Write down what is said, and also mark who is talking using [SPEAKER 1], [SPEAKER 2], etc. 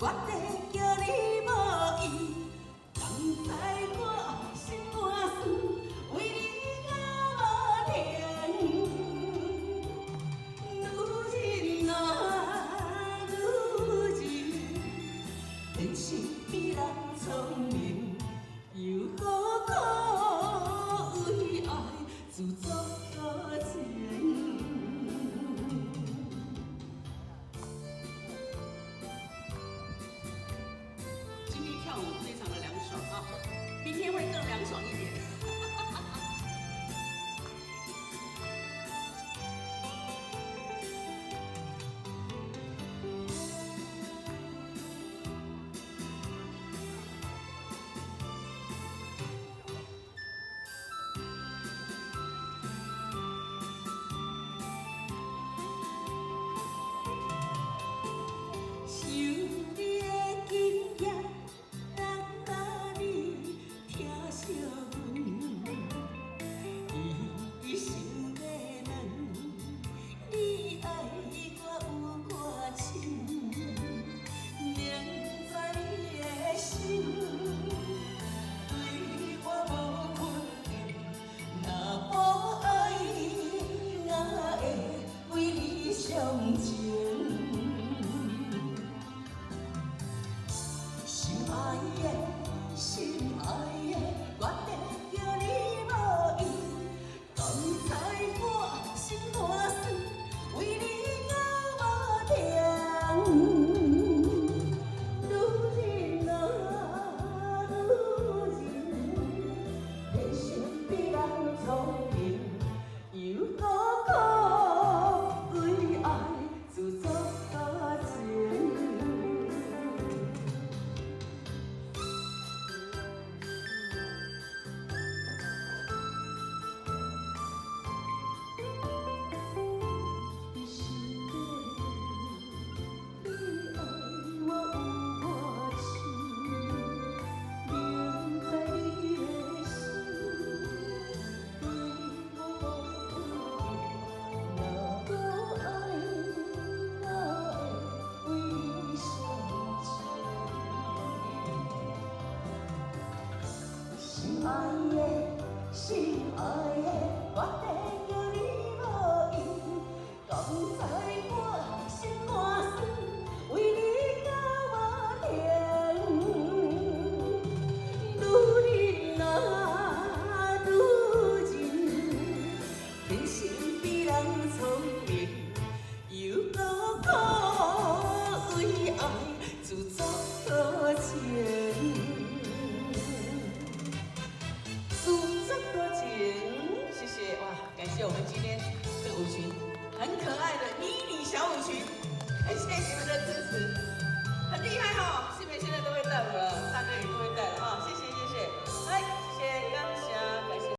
[SPEAKER 1] 我得叫你无意。刚才我心肝酸，为你到无停。女人啊，女人，天生比人聪明，又好可为爱自作情。今天跳舞非常的凉爽啊，明天会更凉爽一点。心爱的，我得叫你无意。刚才我心肝酸，为你到无停。女人啊，女人，天生比人聪明，又好可为爱自作情。心爱的，心爱的，我得叫你无意。刚才我心肝酸，为你到无停。女人啊，女人，天生比人聪明，又高可为爱自作情。谢谢哇！感谢我们今天这个舞群很可爱的迷你小舞群，很谢谢你们的支持，很厉害哈！